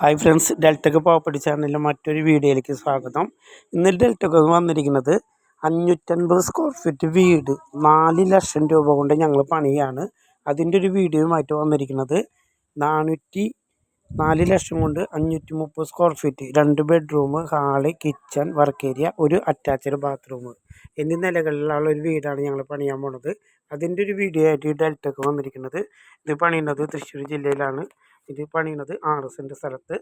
Hi friends, ഡെൽറ്റക്ക് property ചാനലിലെ മറ്റൊരു വീഡിയോയിലേക്ക് സ്വാഗതം. ഇന്ന് ഡെൽറ്റക്ക് വന്നിരിക്കുന്നത് 550 സ്ക്വയർ ഫീറ്റ് വീട് 4 ലക്ഷം രൂപ കൊണ്ട് ഞങ്ങൾ പണിയാണ്. അതിൻ്റെ ഒരു വീഡിയോയുമായിട്ട് വന്നിരിക്കുന്നത് 4 ലക്ഷം കൊണ്ട് 530 square feet 2 bedroom, hall, kitchen, work area, ഒരു അറ്റാച്ച്ഡ് ബാത്റൂം എന്നീ നിലകളിലുള്ള ഒരു വീടാണ് ഞങ്ങൾ പണിയാൻ പോണത്. അതിൻ്റെ ഒരു വീഡിയോ ആയിട്ട് ഈ ഡെൽറ്റക്ക് വന്നിരിക്കുന്നത്. ഇത് പണിയുന്നത് തൃശ്ശൂർ ജില്ലയിലാണ്. ഇത് പണിയുന്നത് 6 സെൻറ്റ് സ്ഥലത്ത്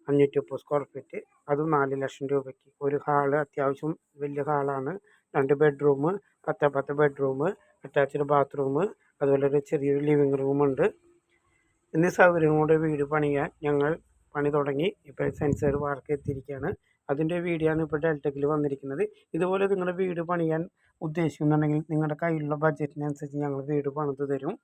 530 സ്ക്വയർ ഫീറ്റ്, അതും 4 ലക്ഷം രൂപയ്ക്ക്. ഒരു ഹാള് അത്യാവശ്യം വലിയ ഹാളാണ്. 2 ബെഡ്റൂം, 10 ബെഡ്റൂം, അറ്റാച്ച്ഡ് ബാത്റൂം, അതുപോലെ ഒരു ചെറിയൊരു ലിവിങ് റൂമുണ്ട്. എന്നീ സൗകര്യങ്ങളുടെ വീട് പണിയാൻ ഞങ്ങൾ പണി തുടങ്ങി. ഇപ്പോൾ സെൻസർ വാർക്ക് എത്തിയിരിക്കുകയാണ്. അതിൻ്റെ വീഡിയോ ആണ് ഇപ്പോൾ ഡെൽറ്റക്കിൽ വന്നിരിക്കുന്നത്. ഇതുപോലെ നിങ്ങളുടെ വീട് പണിയാൻ ഉദ്ദേശിക്കുന്നുണ്ടെങ്കിൽ നിങ്ങളുടെ കയ്യിലുള്ള ബഡ്ജറ്റിനനുസരിച്ച് ഞങ്ങൾ വീട് പണിത് തരും.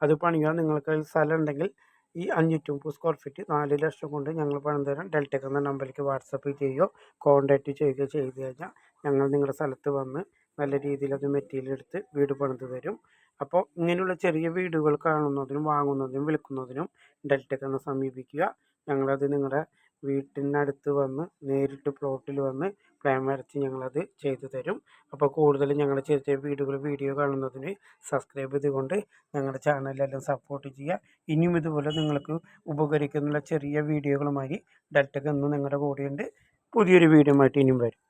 അത് പണിയാൻ നിങ്ങൾക്ക് സ്ഥലം ഉണ്ടെങ്കിൽ ഈ 530 സ്ക്വയർ ഫീറ്റ് 4 ലക്ഷം കൊണ്ട് ഞങ്ങൾ പണിത് തരാം. ഡെൽറ്റക്ക് എന്ന നമ്പറിലേക്ക് വാട്സപ്പ് ചെയ്യുകയോ കോൺടാക്റ്റ് ചെയ്യുകയോ ചെയ്ത് കഴിഞ്ഞാൽ ഞങ്ങൾ നിങ്ങളുടെ സ്ഥലത്ത് വന്ന് നല്ല രീതിയിൽ അത് മെറ്റീരിയൽ എടുത്ത് വീട് പണിത് തരും. അപ്പോൾ ഇങ്ങനെയുള്ള ചെറിയ വീടുകൾ കാണുന്നതിനും വാങ്ങുന്നതിനും വിൽക്കുന്നതിനും ഡെൽറ്റക്ക് എന്ന് സമീപിക്കുക. ഞങ്ങളത് നിങ്ങളുടെ വീട്ടിനടുത്ത് വന്ന് നേരിട്ട് പ്ലോട്ടിൽ വന്ന് പ്ലാൻ വരച്ച് ഞങ്ങളത് ചെയ്തു തരും. അപ്പോൾ കൂടുതൽ ഞങ്ങളുടെ ചെറിയ ചെറിയ വീഡിയോ കാണുന്നതിന് സബ്സ്ക്രൈബ് ചെയ്തുകൊണ്ട് ഞങ്ങളുടെ ചാനലെല്ലാം സപ്പോർട്ട് ചെയ്യുക. ഇനിയും ഇതുപോലെ നിങ്ങൾക്ക് ഉപകരിക്കുന്ന ചെറിയ വീഡിയോകളുമായി ഡെൽറ്റക്ക് എന്നും നിങ്ങളുടെ കൂടെയുണ്ട്. പുതിയൊരു വീഡിയോ ആയിട്ട് ഇനിയും വരും.